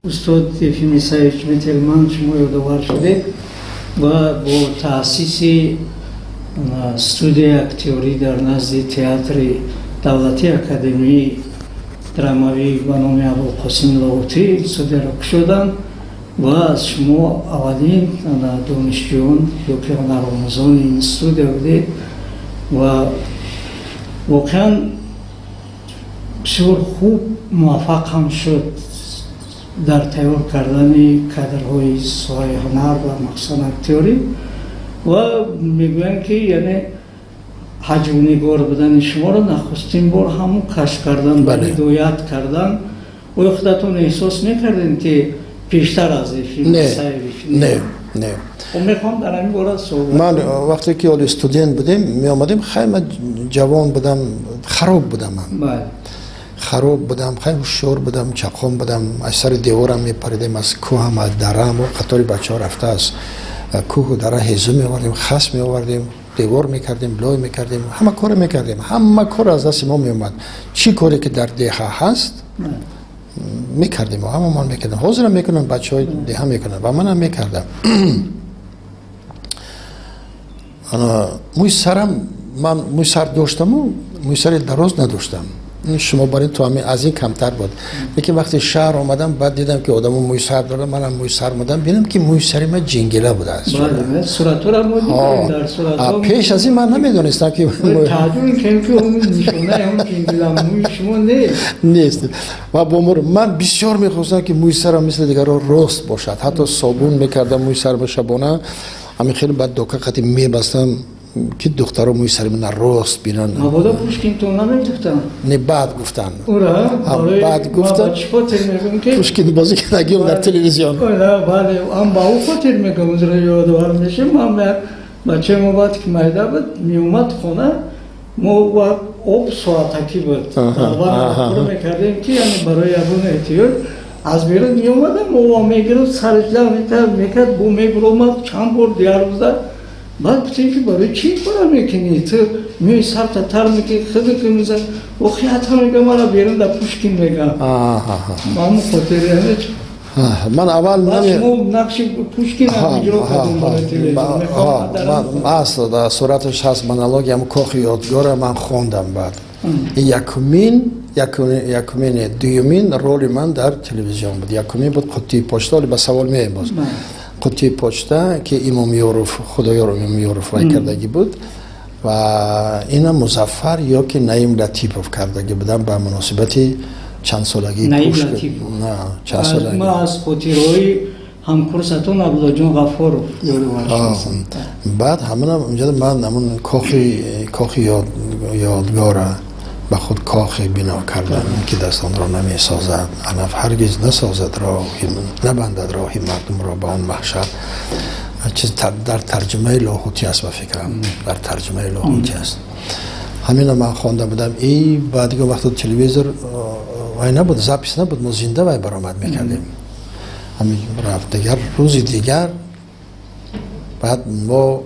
استاد افیم سایچ متلمان شما یادآور شده و با تأسیس استودیوی اکتیوری در نزد تئاتر دولتی اکادمی درامایی به نام ابوالقاسم لاهوتی استودیو را گشودند و از شما اولین دانشجویان یا که هنرآموزان این استودیو بوده و واقعا بسیار خوب موفق هم شد در تیار کردن کادرهای سوهای هنر و مخصوصا اکتیوری و میگویند که یعنی حجونیگار بودن شما را نخستین بار همون کشف کردن و هدایت کردن و خودتون احساس میکردین که پیشتر از فیلم نه و میخوام در این باره صحبت من وقتی که استودنت بودیم می آمدیم خیلی جوان بودم خراب بودم من خراب بودم خیلی هوشیار بودم چاقم بودم از سر دیوارم میپریدم از کوه هم از درم و قطار بچه ها رفته از کوه و دره هیزو می آوردیم خس می آوردیم دیوار میکردیم لای میکردیم همه کار میکردیم همه کار از دست ما میومد چی کاری که در دیها هست میکردیم و همه من میکردم حاضرم میکنن بچه های دیها میکنن و من هم میکردم موی سرم من موی سر داشتم و موی سر دراز نداشتم شما برای تو همین از این کمتر بود لیکن وقتی شهر آمدم بعد دیدم که آدم موی سر دارم منم موی سر بودم بینم که موی سری من جنگله بوده است بله صورت را ما در صورت پیش از این من نمیدونستم که تعجب که اون نشونه اون جنگله موی شما نیست و من بسیار میخواستم که موی سرم مثل دیگران راست باشد حتی صابون میکردم موی سر به شبانه همین خیلی بعد دکه میبستم که دخترها موی سر من راست بینن مبادا پوشکین تو نمیگفتن نه بعد گفتن بعد گفتن پوشکین بازی کردگیم در تلویزیون بله هم با او خاطر میگم از را یادوار میشه من بچه ما بعد که میده بود میومد خونه ما وقت آب ساعتکی بود اول میکردیم که یعنی برای ابون احتیاج از بیرون میومدم و میگرد سرجلا میکرد بو میبرومد چند بار دیار بوده بعد بودیم که برای چی کار میکنی تو میوی سر تر میکنی خود که میزن و خیات هم میگم من بیرون در پوشکین میگم من خاطری همه چه من اول نقش پوشکین هم اجرا کردیم برای تلویزیون اصلا در صورتش هست منالوگ هم کاخ یادگار من خوندم بعد یکمین دویمین رول من در تلویزیون بود یکمین بود قطعی پشتا به سوال میایم باز قطعی پشتا که امام یوروف خدایار امام یوروف وای کردگی بود و این مظفر یا که نعیم لطیفوف کردگی بودن به مناسبت چند سالگی نعیم لطیفوف چند سالگی ما از خاطرهای همکورستون عبدالله جان غفارو بعد همون اونجا من همون کاخ یادگاره به خود کاخ بنا کردن که دستان را نمی سازد علف هرگز نسازد راهی نبندد راهی مردم را به آن محشر چیز در ترجمه لاهوتی است و فکرم در ترجمه لاهوتی است همین من خوانده بودم ای بعد دیگه وقتی تلویزیون وای نبود زاپیس نبود ما زنده وای برآمد میکردیم همین رفت دیگر روزی دیگر بعد ما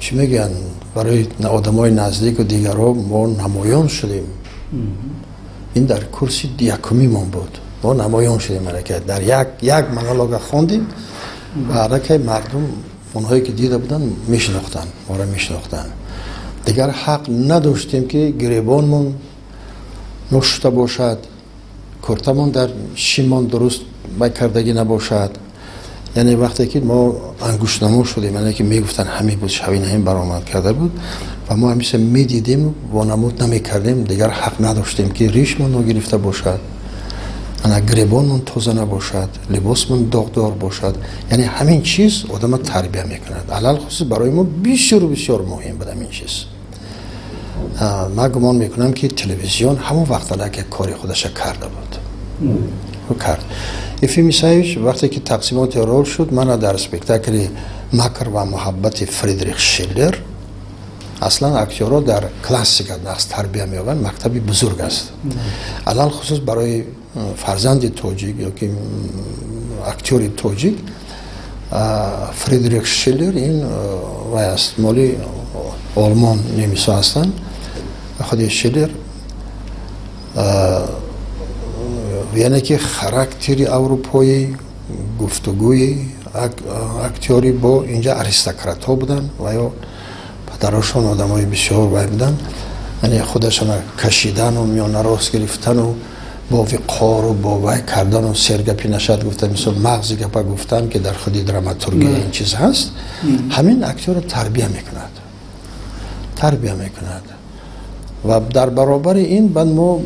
چی میگن برای آدمای نزدیک و دیگرها ما نمایان شدیم این در کرسی یکمیمون بود ما نمایان شدیم حرکت در یک منالوگ خواندیم و حرکت مردم اونهایی که دیده بودن میشناختن ما را میشناختن دیگر حق نداشتیم که گریبانمون نشته باشد کرتمون در شیمان درست کردگی نباشد یعنی وقتی که ما انگوش نمو شدیم یعنی که میگفتن همین بود شبیه این برآمد کرده بود و ما همیشه میدیدیم و نمود نمیکردیم دیگر حق نداشتیم که ریشمون نگرفته باشد گریبانمون تازه نباشد لباسمون داغدار باشد یعنی همین چیز آدم تربیه میکند علل خصوص برای ما بسیار مهم بود این چیز من گمان میکنم که تلویزیون همون وقت که کاری خودش کرده بود کرد فیلم سایش وقتی که تقسیمات رول شد من در اسپکتاکل مکر و محبت فریدریخ شیلر اصلا اکتورها در کلاسیک از تربیه می‌یابند مکتبی بزرگ است علل خصوص برای فرزند توجیک یا که اکتوری توجیک فریدریخ شیلر این وای است مالی آلمان نمیسا هستند خود شیلر یعنی که خاراکتری اروپایی گفتگوی اکتیوری با اینجا اریستوکرات ها بودن و یا پدرشون آدم های بسیار وای بودن، یعنی خودشون کشیدن و میان راست گرفتن و با وقار و با وای کردن و سرگپی نشد گفتن، مثل مغزی گپا گفتن که در خودی دراماتورگی این چیز هست. همین اکتور تربیه میکند و در برابر این بعد ما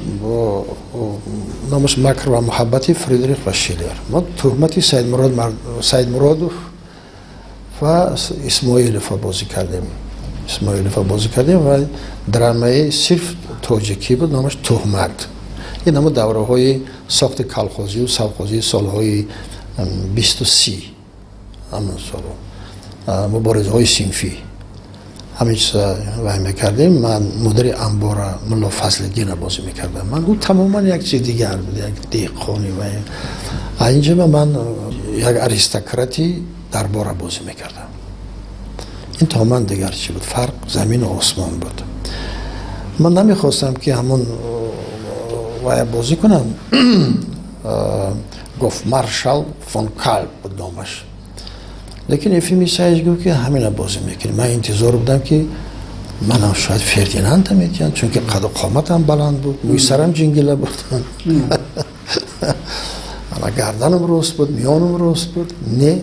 نامش مکر و محبتی فریدریخ و شیلر، ما تهمتی سید مراد و اسماعیلوف بازی کردیم و درامه صرف تاجیکی بود، نامش تهمت. این همه دوره های ساخت کلخوزی و سوخوزی سالهای 20 و 30 همون سال مبارزه های صنفی همین چیز وای میکردیم. من مدیر انبار ملا فضل‌الدین بازی میکردم. من او تماما یک چیز دیگر بود، یک دیقانی و اینجا من یک اریستوکراتی دربار بازی میکردم. این تماما دیگر چی بود، فرق زمین و آسمان بود. من نمیخواستم که همون وای بازی کنم. گفت مارشال فون کالب بود نامش، لیکن افیمی سایش گفت که همین بازی میکنیم. من انتظار بودم که منم شاید فردیناند میتونم، چون که قد و قامتم بلند بود، موی سرم جنگیله بود، اما گردنم راست بود، میانم راست بود. نه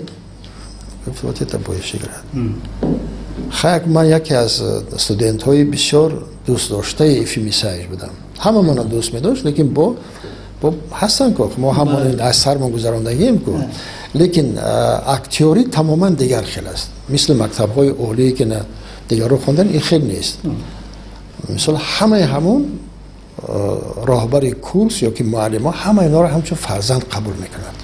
گفت تا بایشی گرد. خیلی من یکی از استودنت های بسیار دوست داشته افیمی سایش بودم. همه من دوست میداشت، لیکن با هستن که ما همون از سرمان گذراندگیم که، لیکن اکتیوری تماما دیگر خیلی است. مثل مکتب های اولی که نه دیگر رو خوندن، این خیلی نیست. مثل همون راهبر کورس یا که معلم ها همه اینا رو همچون فرزند قبول میکنند،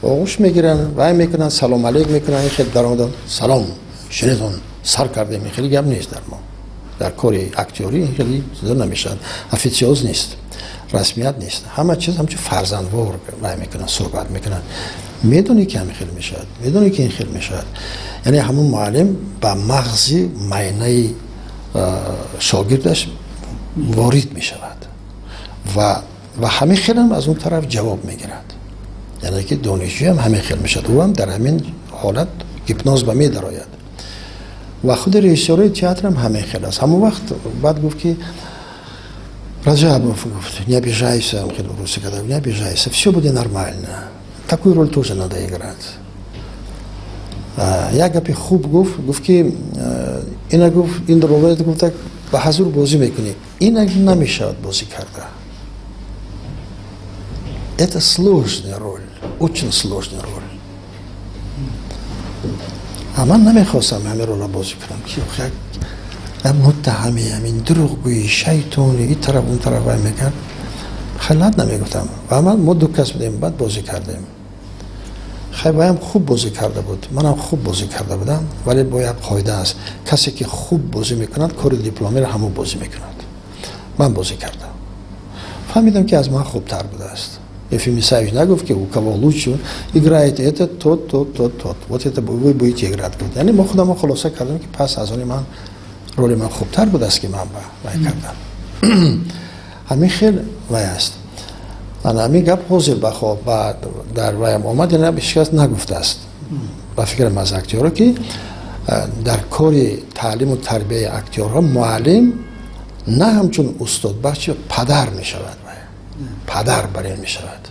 آغوش میگیرن وای میکنن، سلام علیک میکنن. این خیلی در آمدن سلام شنیدون سر کردیم، این خیلی گپ نیست در ما. در کاری اکتیوری خیلی زده نمیشد، افیسیوز نیست، رسمیت نیست. همه چیز همچون فرزندوار وای میکنن، صحبت میکنن. میدونی که همین خیلی میشد، میدونی که این خیلی میشد. یعنی همون معلم با مغزی معنی شاگردش وارد میشود و همین خیلی هم از اون طرف جواب میگیرد. یعنی که دانشجوی هم همین خیلی میشد، او هم در همین حالت هیپنوز به می درآید. و خود رئیسور تئاتر هم همین خیلی است. همون وقت بعد گفت که Раджаб говорит, не обижайся, он хотел русский говорит, не обижайся, все будет нормально. Такую роль тоже надо играть. Я гапи хуб гуф ки ина гуф ин ровайат гуфт так ба ҳазур бозӣ мекунӣ. Ина намешавад бозӣ карда. Это сложная роль, очень сложная роль. А ман намехостам ҳамин рола бозӣ кунам ки متهمی همین دروغگویی شیطانی این طرف اون طرف وای میکرد. خیلیت نمیگفتم و ما دو کس بودیم، بعد بازی کردیم. خیلی هم خوب بازی کرده بود، منم خوب بازی کرده بودم، ولی با یک قاعده است، کسی که خوب بازی میکند کار دیپلمی رو همون بازی میکند. من بازی کردم، فهمیدم که از من خوبتر بوده است. Ефим Исаевич нагов, ки у кого лучше играет это, тот. Вот это вы будете играть. یعنی ما خودم خلاصه کردم که پس از آن من رولی من خوبتر بود است که من وای کردم. همین خیلی وای است. من همین گپ حاضر بخواه و در وایم آمد اینا بشکست نگفته است. با فکرم از اکتیورها که در کار تعلیم و تربیه اکتیورها معلم نه همچون استاد بخشی پدر می شود. پدر برای می شود.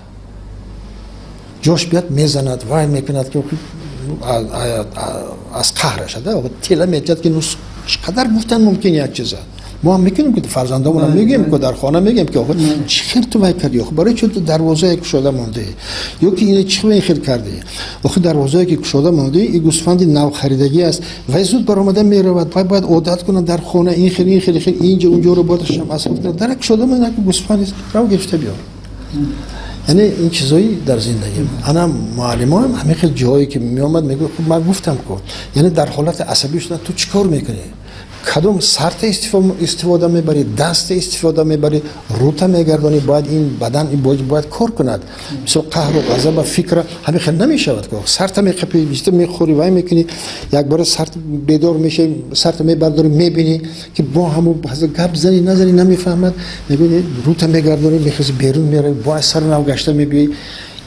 جوش بیاد میزند وای میکند که از قهر شده تیله میجد که چقدر گفتن ممکن یک چیزه. ما هم میکنیم که فرزندامون هم میگیم که در خانه میگیم که آخه چی خیر تو وای کردی، آخه برای چون دروازه کشاده مانده یا که این چی وای خیر کردی، آخه دروازه که کشاده مانده این گوسفند نو خریدگی است و زود برآمده میرود، باید عادت کنن در خانه این خیر اینجا اونجا رو بادش هم اصلا در کشاده مانده که گوسفند رو گرفته بیار. یعنی این چیزایی در زندگی انا معلمان هم همین خیلی جایی که می اومد میگه من گفتم که یعنی در حالت عصبی شدن تو چیکار میکنی؟ کدوم سرت استفاده میبری، دست استفاده میبری، روتا میگردانی، باید این بدن این باید کار کند. مثل قهر و غضب و فکر همین خیلی نمیشود که سرت میخپی بیشتر میخوری وای میکنی، یک بار سرت بیدار میشه، سرت میبرداری میبینی که با همون گپ زنی نزنی نمیفهمد، میبینی روتا میگردانی میخوای بیرون میره، با سر نو گشته میبینی.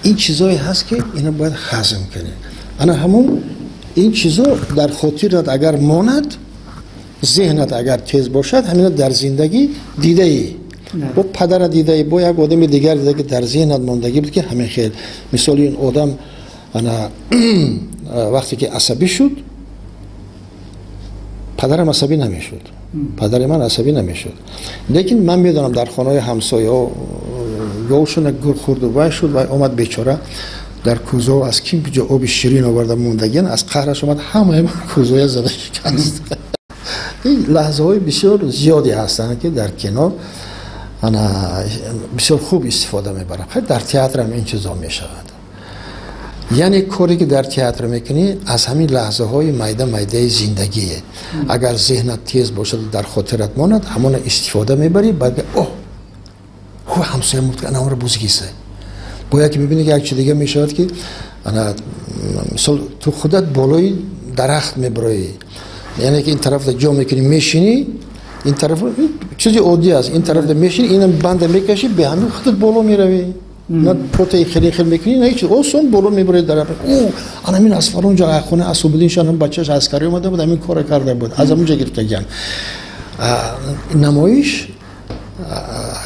این چیزایی هست که اینا باید هضم کنی. انا همون این چیزا در خاطرت اگر ماند، ذهنت اگر تیز باشد، همین در زندگی دیده ای با پدر دیده ای، با یک آدم دیگر دیده که در ذهنت ماندگی بود که همین خیلی. مثال این آدم انا وقتی که عصبی شد، پدرم عصبی نمیشد، پدر من عصبی نمیشد، لیکن من میدونم در خانه همسایه ها گوشون گر خورد و وای شد و اومد بیچاره در کوزه از کیم که آب شیرین آورده موندگین، از قهرش اومد همه کوزه زده شکست. این لحظه های بسیار زیادی هستند که در کنار بسیار خوب استفاده میبرم. خیلی در تئاتر هم این چیزا میشود. یعنی کاری که در تئاتر میکنی از همین لحظه های میده زندگیه. اگر ذهنت تیز باشد در خاطرت ماند، همون استفاده میبری، بعد اوه هو همسایه مرد که انا رو بوزگیسه. باید که میبینی که یک چیز دیگه میشود که مثلا تو خودت بالای درخت میبری، یعنی که این طرف جا میکنی میشینی، این طرف چیزی عادی است، این طرف میشینی، اینم بنده میکشی، به همین خودت بالا میروی، نه پروتئین خیلی میکنی، نه هیچ، اصلا بالا میبری درخت. او انا من از فلان جا خونه اسوبدینشان هم بچه‌ش عسکری اومده بود، همین کارو کرده بود، از اونجا گرفتگان. نمایش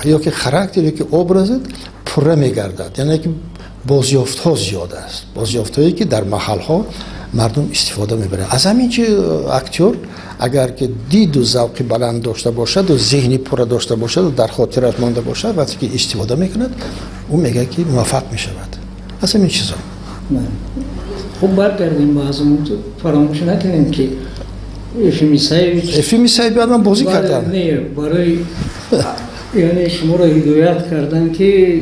یا که خاراکتری که ابرزت پره میگردد، یعنی که بازیافت ها زیاد است، بازیافت هایی که در محل ها مردم استفاده میبره. از همین که اکتور اگر که دید و ذوق بلند داشته باشد و ذهنی پره داشته باشد و در خاطرش مانده باشد، وقتی که استفاده میکند اون میگه که موفق میشود. از همین چیزا. خب برگردیم باز فراموش نکنیم که افیمی سایبی من بازی کردم. نه برای یعنی شما را هدایت کردن که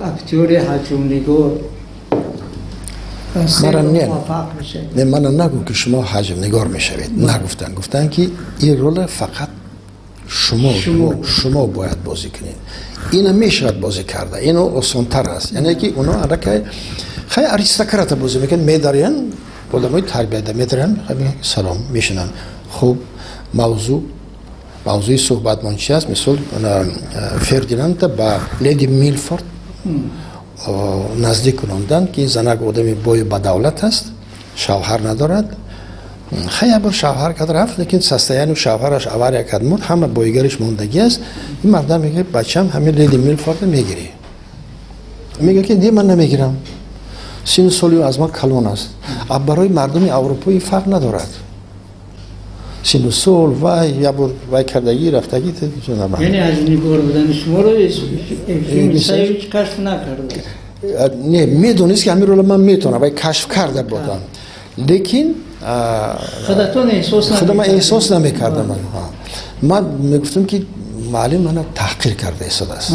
اکتور حجم نگار نه من نگو که شما حجم نگار میشوید، نگفتن، گفتن که این رول فقط شما باید بازی کنید. اینو میشود بازی کرده، اینو آسان‌تر است. یعنی که اونا الان خیلی اریستوکرات بازی میکنن، میدارن آدمای تربیت میدارن، سلام میشنن. خب موضوع صحبت من چی است؟ مثل فردیناند با لیدی میلفورد نزدیک کنندن که این زنک آدمی بای بدولت است، شوهر ندارد. خیلی بار شوهر کرد رفت، لیکن سستیان و شوهرش آواره کرد مرد، همه بایگرش موندگی است. این مردم میگه بچم همین لیدی میلفورد میگیری؟ میگه که نه من نمیگیرم، سین سالی از ما کلان است. برای مردم اروپایی فرق ندارد، سین سال وای وای کردگی رفتگی تو یعنی از نگار بودن شما رو هیچ کشف نکرده؟ نه میدونست که همین رول من میتونم وای کشف کرده بودم، لیکن خودم احساس نمیکردم. من میگفتم که معلم من تحقیر کرده احساس است.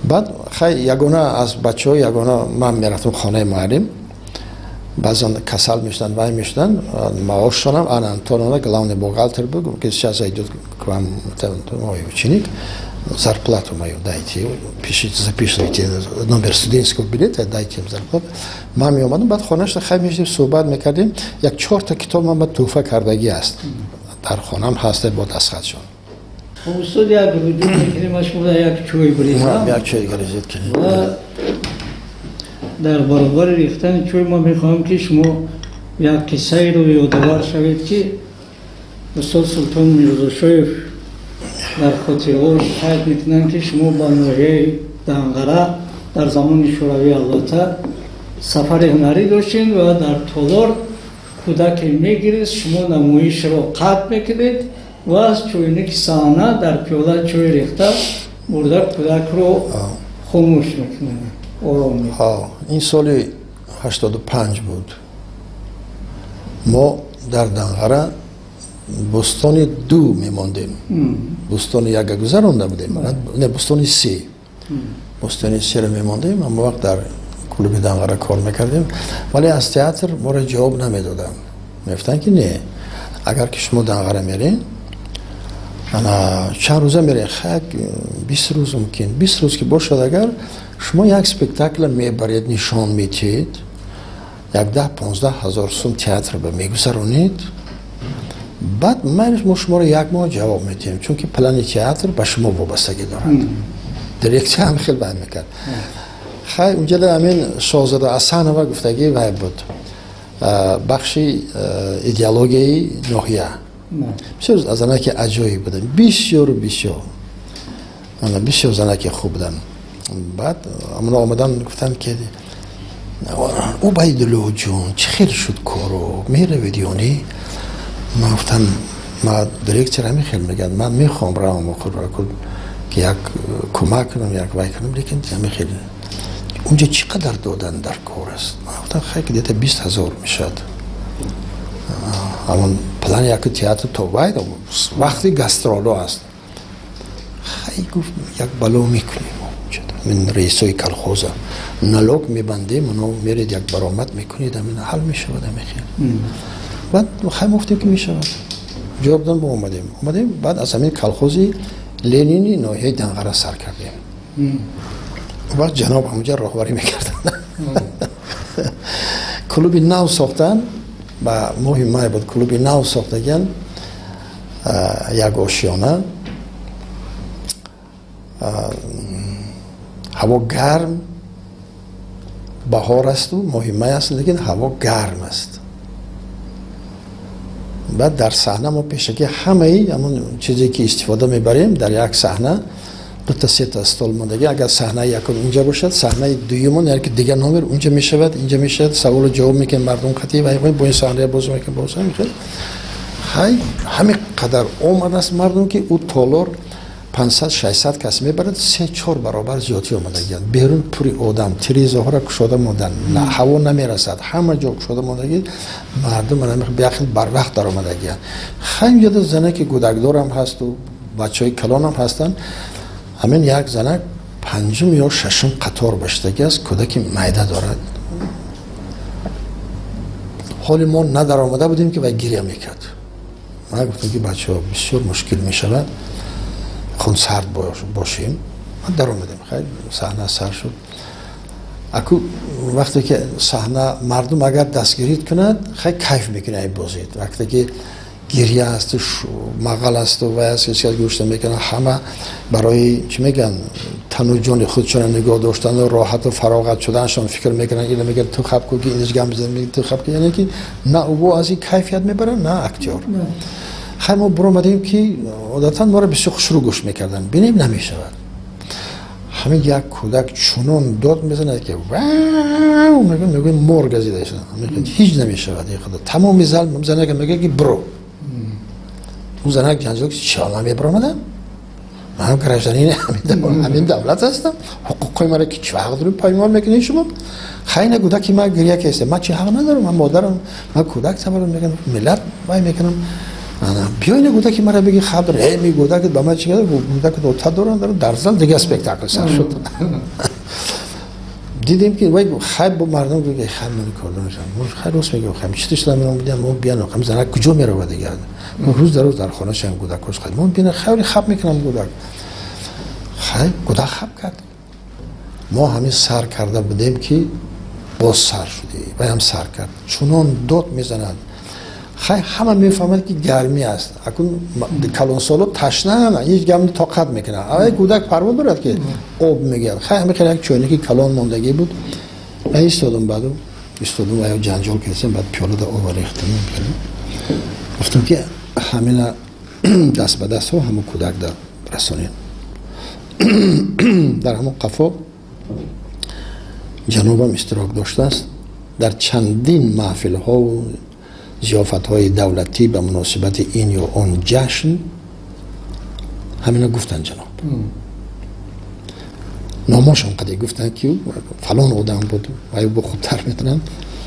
بعد خیلی یگانه از بچه‌ها یگانه من میرفتم خانه معلم، بعضا کسل میشدن وای میشدن، معاششانم Antonio главный бухгалтер был, сейчас идет к вам мой ученик, зарплату мою дайте, запишите номер студентского билета, дайте им зарплату. من می اومدم بعد خانه‌اش خیلی میشدیم صحبت میکردیم، یک 4 تا کتاب من تحفه کردگی است در خانم هسته با دستخطشون. خب استاد یک وجود میکنیم از شما یک چوی بریزم، یک چوی گریزید کنیم. در برابر ریختن چوی ما میخواهم که شما یک کیسه رو یادآور شوید که استاد سلطان میرزاشایف در خاطره‌اش شاهد میکنند که شما با ناحیه دنقره در زمان شوروی البته سفر هنری داشتین و در تالار کودک میگیرید، شما نمایش رو قطع میکنید و از چوینک سانه در پیاله چوی ریخته برده کودک رو خاموش میکنید. این سال 85 بود. ما در دنقره بستان 2 میماندیم، بستان 1 گذرانده بودیم، نه بستان 3 بستان 3 رو میماندیم. اما وقت در کلوب دنقره کار میکردیم، ولی از تئاتر ما را جواب نمیدادن، میگفتن که نه اگر که شما دنقره میرین چند روزه میرین خیلی 20 روز ممکن 20 روز که باشد اگر شما یک سپکتاکل میبرید نشان میتید 10-15 هزار سوم تئاتر به میگذرونید بعد ما شما رو یک ماه جواب میدیم چون که پلن تئاتر به شما وابستگی دارد دایرکتور هم خیلی بند میکرد خیلی اونجا در همین شاهزاده حسن و گفتگی وای بود بخشی ایدئولوژی ناحیه بسیار از آنها که عجایب بودن بسیار زنک خوب بودن بعد امنا آمدن گفتن که عبیدالله جون چه خیلی شد کارو میره ویدیونی من گفتم ما دایرکتور همین خیلی میگن من میخوام راه خود را که یک کمک کنم یک وای کنم لیکن همین خیلی اونجا چقدر دادن در کار است من گفتم خیلی که دیتا 20,000 میشد همون پلان یک تئاتر تو باید وقتی گسترالو است خیلی گفت یک بلو میکنیم من رئیسوی کلخوزه نلوک میبندیم منو میرید یک برآمد میکنید همین حل میشود همین بعد خیلی مفتیم که میشود جواب دادن با اومدیم بعد از همین کلخوزی لینینی ناحیه دنقره سر کردیم وقت جناب همونجا راهبری میکردن کلوبی نو ساختن و مهمه بود کلوبی نو ساختگن یک آشیانه هوا گرم بهار است و مهمه است لیکن هوا گرم است بعد در صحنه ما پیشکی همه همون چیزی که استفاده میبریم در یک صحنه 2-3 استال ماندگی اگر صحنه یکم اینجا باشد صحنه دویمون یعنی که دیگر نامر اونجا میشود اینجا میشود سوال جواب میکنه مردم خطی و با این صحنه باز میکنه باز میشه همین قدر اومد است مردم که او تالار 500-600 کس میبرد 3-4 برابر زیادی آمدگی بیرون پوری آدم تریزه ها را کشاده ماندن نه هوا نمیرسد همه جا کشاده ماندگی مردم بیاخیل بر وقت در آمدگی خیلی یاد زنه که گودکدار هم هست و بچه های کلان هم هستن همین یک زنه 5 یا 6 قطار باشتگی است کودک معده دارد حالی ما ندر آمده بودیم که باید گریه میکرد من گفتم که بچه ها بسیار مشکل میشود خون سرد باشیم من در آمدیم خیلی صحنه سر شد اکو وقتی که صحنه مردم اگر دستگیرید کند خیلی کیف میکنه ای بازید وقتی که گریه است مغل است و از کسی از گوشت میکنه همه برای چی میگن تن و جان خودشون نگاه داشتن و راحت و فراغت شدنشون فکر میکنن اینو میگن تو خب کو که اینش گم بزن میگن تو خب که یعنی که نه او از این کیفیت میبرن نه اکتور خیلی ما برآمدیم که عادتا ما رو بسیار خوش رو گوش میکردن بینیم نمیشود همین یک کودک چنون داد میزنه که واو میگه مرغ گزیده شده هیچ نمیشود خدا تمام زنه که میگه که برو اون زنه جنجال که چالا میبرامدن من گرجدنین همین دولت هستم حقوقی مرا که چه حق دارم پایمال میکنین شما خیلی کودکی ما گریه کیسته من چه حق ندارم من مادرم من کودک تبرم میگم ملت وای میکنم بیاین کودکی مرا بگی خبر ای می کودک با من چیکار کودک دو تا دارن در زل دیگه اسپکتاکل سر شد دیدیم که وای خیلی با مردم بگه خیلی من کردنشم خیلی روز میگم خیلی چی تشتم من میدم ما بیان خیلی زنه کجا میره و دیگه من روز در خونه شم کودکش خیلی من ببین خیلی خب میکنم کودک خیلی کودک خب کرد ما همین سر کرده بودیم که باز سر شدی و هم سر کرد چونان داد میزنند خیلی همه میفهمند که گرمی است اکنون کلان سالو تشنه نه هیچ گرمی طاقت میکنه اول کودک پروا دارد که آب میگیرد خیلی خیلی یک چونه که کلان ماندگی بود من ایستادم بعدم و جنجال کردیم بعد پیاله در آب ریختم گفتم که همین دست به دست ها همون کودک در رسانین در همون قفا جنوبم اشتراک داشته است در چندین محفل ها و ضیافت های دولتی به مناسبت این یا اون جشن همینا گفتن جناب ناماشون قدی گفتن که فلان آدم بود و ای با خوبتر میتونن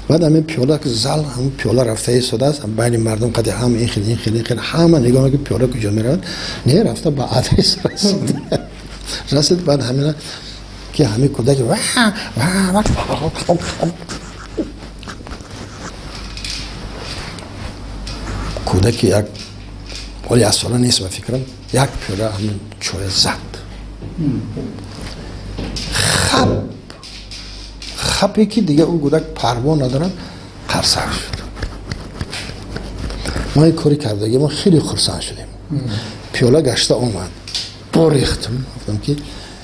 بعد همین پیاله که زل همون پیاله رفته ایستاده است بین مردم قدی هم این خیلی همه نگاه که پیاله کجا میرود نه رفته با آدرس رسید بعد همینا که همین کودک کودک یک ولی از ساله نیست و فکرم یک پیوله همین چای زد خبی که دیگه اون کودک پروا ندارن قرصه شد. ما این کاری کرده ما خیلی خرسان شدیم. پیوله گشته اومد باریختم گفتم که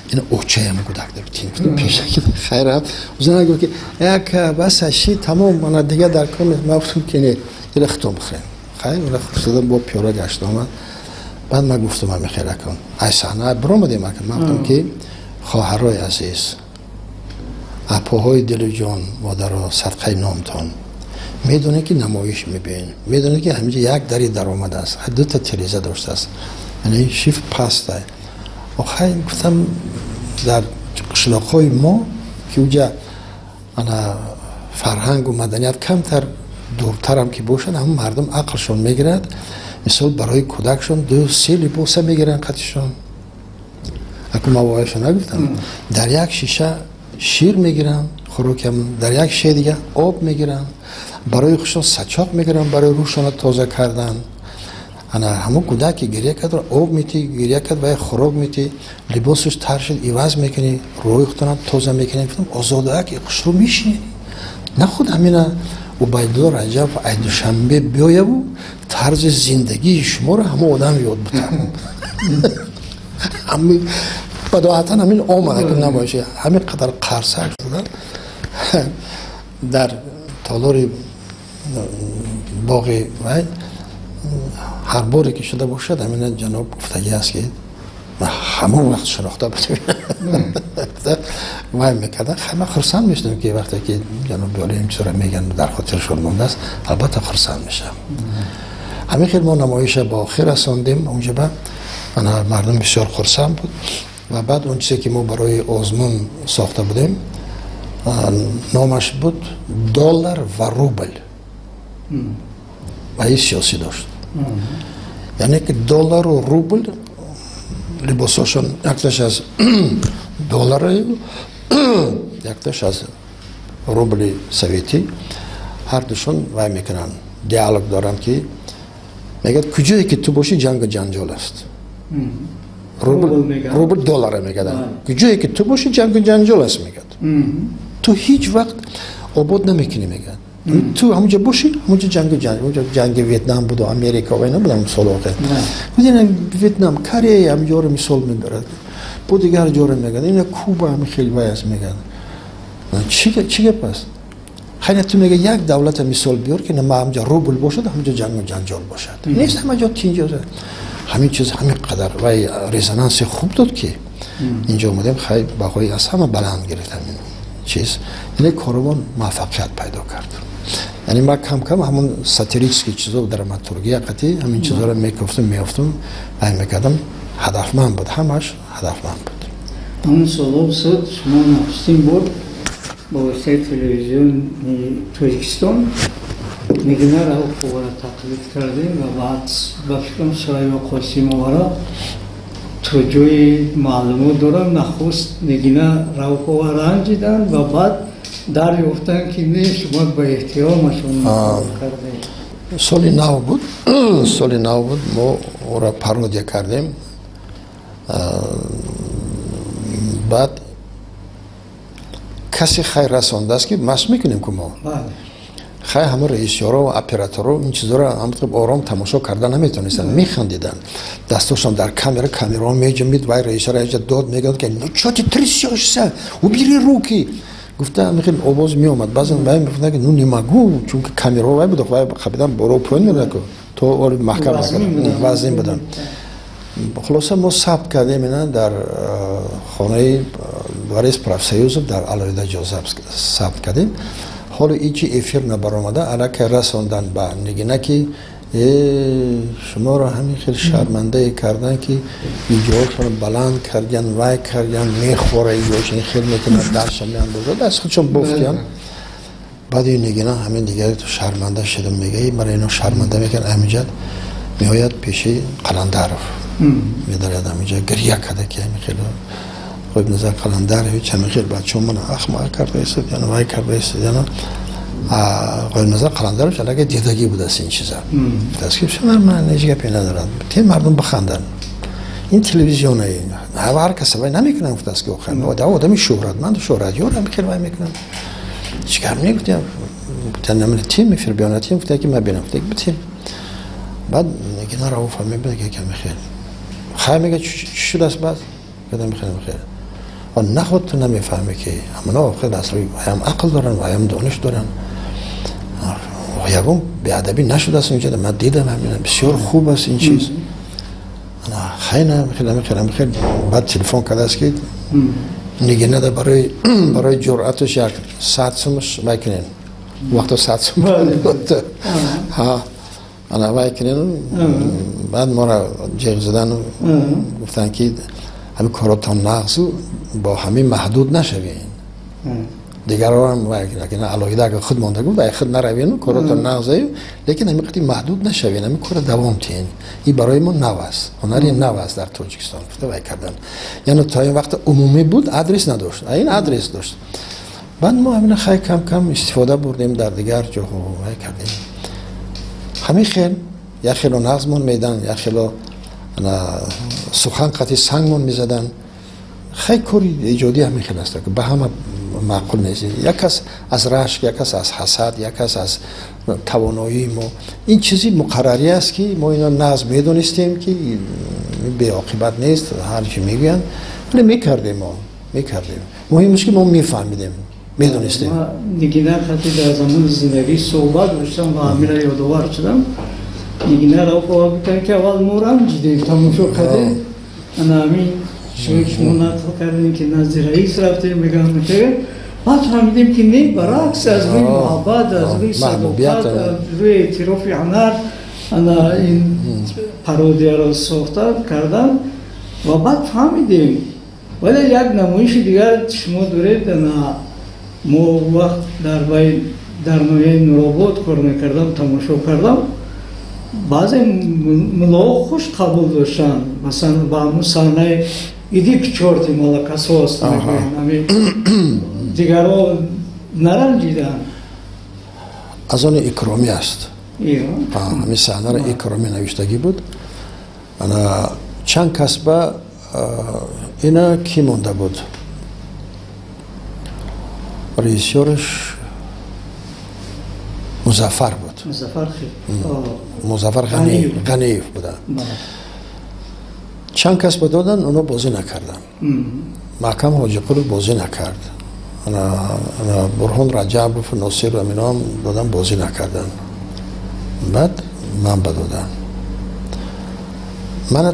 این اوچه هم کودک داریم پیشه که خیره اوزنه گفت که یک بس هشی تمام من دیگه در کار نیست. ما گفتم که نه یه رختم بخریم خیلی رخت شدم با پیوله گشته اومد. بعد من گفتم من خیره کن ای صحنه برامده من گفتم که خواهرای عزیز اپاهای دل جان مادرها صدقه نامتان میدونه که نمایش میبین میدونه که همینجا یک دری در آمده است دو تا تریزه داشته است یعنی شیفت پسته آخه گفتم در قشلاقهای ما که اونجا فرهنگ و مدنیت کمتر دورتر هم که باشن همون مردم عقلشون میگیرد مثال برای کودکشون 2-3 لباسه میگیرن قطعشون اکنون موایشون نگفتم در یک شیشه شیر میگیرن خوراکم در یک شیشه دیگه آب میگیرن برای خودشون سچاق میگیرن برای روشون تازه کردن انا همون کودک که گریه کرد آب میتی گریه کرد و خوراک میتی لباسش تر شد عوض میکنی روی خودتون تازه میکنی گفتم آزاده که خوش رو میشینی نه خود همینه عبیدالله رجب و دوشنبه بیایه و طرز زندگی شما رو همه آدم یاد بتن همین بداهتا همین آمده که نباشه همین قدر قرصه شدن در تالار باقی و هر باری که شده باشد همین جناب گفتگی هست که همون وقت شناخته بودیم وای میکردن همه خرسند میشدم که وقتی که جناب بیالی این چیزا میگن در خاطرشون مونده است البته خرسند میشم همین خیلی ما نمایش با آخر رساندیم اونجا با مردم بسیار خرسند بود و بعد اون چیزی که ما برای آزمون ساخته بودیم نامش بود دلار و روبل و این سیاسی داشت یعنی که دلار و روبل لباساشون یکتش از دلار یکتش از روبل سویتی هر دوشون وای میکنن دیالوگ دارن که میگه کجایی که تو باشی جنگ جنجال است روبل دلار میگه کجایی که تو باشی جنگ جنجال است میگه تو هیچ وقت آباد نمیکنی میگه تو همونجا باشی همونجا جنگ ویتنام بود و امریکا و اینا بودم سلاخه بودین ویتنام کره همونجا رو مثال میبرد بود دیگر جا رو میگه این کوبا هم خیلی وایس میگه چی پس خیلی تو میگه یک دولت مثال بیار که ما همونجا روبل باشد همونجا جنگ و جنجال باشد نیست همونجا تینجا همین چیز همین قدر و رزونانس خوب داد که اینجا اومدیم خیلی بقایی از همه بلند گرفت همین چیز یعنی کاروان موفقیت پیدا کرد یعنی ما کم کم همون ساتیریکسکی چیزا و دراماتورگی قطعی همین چیزا رو میافتم و میکردم هدفمند بود همش هدفمند بود اون سال شما نخستین بود با وسیله تلویزیون تاجیکستان نگینه را خوبه تقلید کردیم و بعد با فکرم سرای و قاسم وارا توجوی معلومات دارم نخست نگینه را خوبه رنجیدن و بعد دریافتن که نه شما با احترامشون کردیم سالی نو بود ما او را پارودیا کردیم بعد کسی خیر رسانده است که مس میکنیم که ما خیلی همه رئیسیارا و اپراتورا این چیزا رو همطور آرام تماشا کردن نمیتونستن میخندیدن دستاشون در کامera میجمید و رئیسیارا اینجا داد میگد که ну что ты трясешься убери руки گفته میخوام آواز میومد بعضی من میگفتن که ну не могу چون که کامera وای بود و خبردم برو پایین میره تو اول محکم وزن بدن خلاصه ما ثبت کردیم اینا در خانه واریس پروفسیوز در علایده جوزف ثبت کردیم حالا ایچی افیر نبرآمده علاکه رساندن به نگینه که شما را همین خیلی شرمنده کردن که ایجادشون بلند کردن وای کردن میخوره ایجادشون خیلی میکنن درش میان بزرد دست خودشون بفتیان بعد این نگینه همین دیگه تو شرمنده شدم میگه برای اینو شرمنده میکن همینجا میآید پیشی قلندر میدارد همینجا گریه کرده که همین خیلی خوب نظر قلندر هیچ همین خیلی بچه من اخمار کرده ایستد یعنی وای کرده ایستد یعنی قایم نظر قلندرش علاقه دیدگی بود از این چیزا دستگیر شدن من هیچ گپی ندارم تیم مردم بخندن این تلویزیونه هر کس وای نمیکنم دستگیر بخند آدمی شهرتمند شهرتیار میکنه وای میکنم چیکار میگفتم تنم تیم میفر بیان تیم گفت که ما ببینم گفتم بعد میگه نه راو فهمی بده که میخیر خیر میگه چی شد است بعد بدم میخوام خیر آن نه خودت نمیفهمی که همنا خیلی اصلی هم عقل دارن و هم دانش دارن یکم بیادبی نشده است اینجا من دیدم همین بسیار خوب است این چیز انا خیلی بعد تلفن کرده است که نگه نده برای جرأتش یک 100 سومش میکنین وقتا 100 سوم ها انا میکنین بعد ما را جیغ زدن گفتن که همین کاراتان نقص با همین محدود نشوین دیگر هم میگن علاوه اگر خود مانده بود و خود نروین کاراتان نقصی لیکن همین قضیه محدود نشوین همین کار دوام تین این برای ما نو است هنری نو است در تاجیکستان گفته کردن یعنی تا این وقت عمومی بود آدرس نداشت این آدرس داشت بعد ما همین خیلی کم استفاده بردیم در دیگر جاها کردیم همین خیلی یا خیلی نظمون میدن یا خیلی سخن قطعی سنگمون میزدن خیلی کاری ایجادی همین خیلی است که به همه معقول نیست یک کس از رشک یک کس از حسد یک کس از توانایی ما این چیزی مقرری است که ما اینا نظم میدونستیم که به عاقبت نیست هر چی میگن ولی میکردیم مهمش که ما میفهمیدیم میدونستیم ما نگینه خطی در زمان زندگی صحبت داشتم و همین را یادآور شدم نگینه را بکنم که اول مورم جدید تماشا کرده انا همین شما نطق کردیم که نزد رئیس رفتیم میگم که بعد فهمیدیم که نه برعکس از روی محبت از روی صداقت از روی اعتراف هنر انا این پارودیا را ساختن کردن و بعد فهمیدیم ولی یک نمایش دیگر شما دارید انا ما وقت در نوعی نورآباد کار میکردم تماشا کردم بعضی ملاها خوش قبول داشتن مثلا با همون صحنه ایدی که چورتی مالا کسا هست دیگر ها نرنجیدن از آن اکرامی است همین صحنه را اکرامی نوشتگی بود چند کسبه اینا کی مونده بود رئیسیارش مظفر بود مظفر غنیف بودن چند کس دادن اونا بازی نکردن محکم حاجی قلو بازی نکرد برهان رجب و ناصر و اینا هم دادن بازی نکردن بعد من بدادن من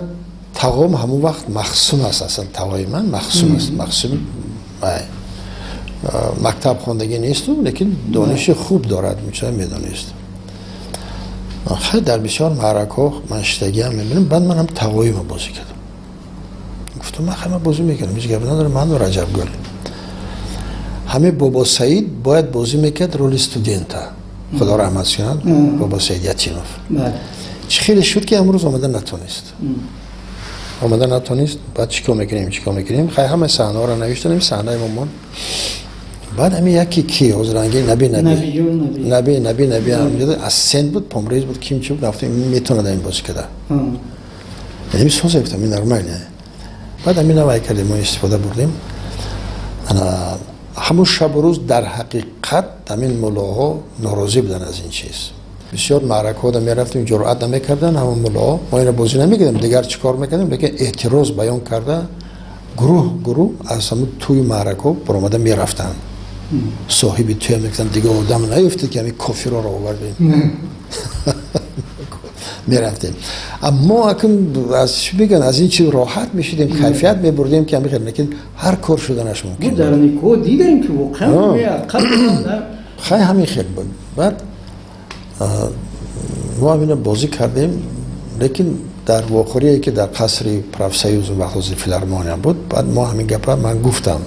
تقام همون وقت مخصوم است اصلا تقای من مخصوم است مخصوم مکتب خواندگی نیستم لیکن دانش خوب دارد میشه میدانست خیلی در بسیار معرکه منشتگی هم میبینم بعد من هم تقایم بازی کردم گفتم من خیلی بازی میکنم هیچ گپ نداره من و رجب گل همه بابا سعید باید بازی میکرد رول استودنت خدا رحمت کنه بابا سعید یتیموف چه خیلی شد که امروز آمده نتونست بعد چیکار میکنیم خیلی همه صحنه را نوشتم این صحنه مامان بعد همین یکی کی حضرانگی نبی هم از سن بود پامریز بود کیم چی بود گفتم میتونه در این بازی کده یعنی سوزه گفتم این نرماله بعد همین نوعی کردیم ما استفاده بردیم همون شب و روز در حقیقت همین ملاها ناراضی بودن از این چیز بسیار معرکه ها میرفتیم جرأت نمیکردن همون ملاها ما این بازی نمیکردیم دیگر چیکار میکردیم لیکن اعتراض بیان کرده گروه از همون توی معرکه برآمده میرفتن صاحبی توی میگفتن دیگه آدم نیفتید که همین کافی را آوردیم میرفتیم اما اکنون از این چیز راحت میشیدیم کیفیت میبردیم که همین لیکن هر کار شدنش ممکن در نیکو دیدیم که واقعا خیلی همین خیلی بود بعد ما همین بازی کردیم لیکن در واقعی که در قصر پروفسیوز و وقت فیلارمونی بود بعد ما همین گپ من گفتم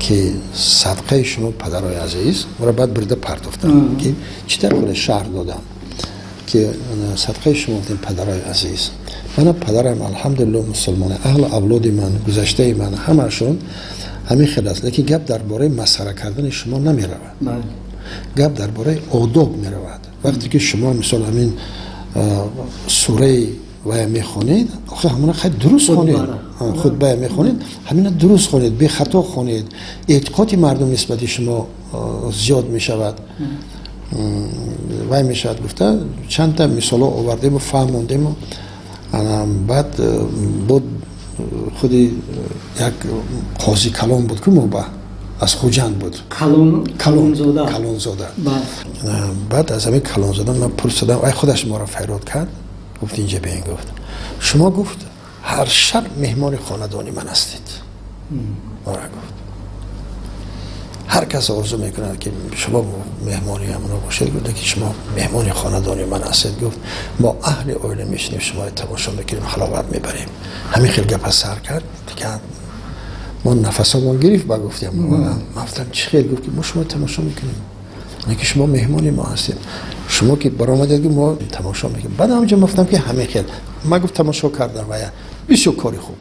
که صدقه شما پدرای عزیز مرا بعد برده پرداختم که چطور کنه شهر دادم که صدقه شما پدرای عزیز من پدرم الحمدلله مسلمان اهل اولاد من گذشته من همشون همین خیلی است لیکن گپ درباره مسخره کردن شما نمیره گپ درباره آداب می رود. وقتی که شما مثلا همین سوره و میخونید، آخه همون خیلی درست خونید، خطبه میخونید، همین درست خونید، بی خطا خونید، اعتقادی مردم نسبت شما زیاد می شود. و میشد گفته چند تا مثال آوردیم و فهموندیم. بعد بود خودی یک قاضی کلان بود که موبه از خوجند بود، کلان زاده. بعد از همین کلان زاده من پرسیدم ای خودش ما را فریاد کرد، گفت اینجا بیاین. گفت شما گفت هر شب مهمان خاندانی من هستید. ما را گفت هر کس آرزو میکنه که شما مهمانی همون باشید، گفت که شما مهمانی خاندانی من هستید. گفت ما اهل اویل میشنیم شما تماشا میکنیم، حلاوت میبریم. همین خیلی گپ سر کرد دیگه ما نفسمون گرفت. با گفتم ما گفتم چی خیلی؟ گفت که ما شما تماشا میکنیم، نه که شما مهمانی ما هستید، شما که برآمدید که ما تماشا میکنیم. بعد همونجا گفتم که همین خیلی. من گفت تماشا کردم و بسیار کاری خوب.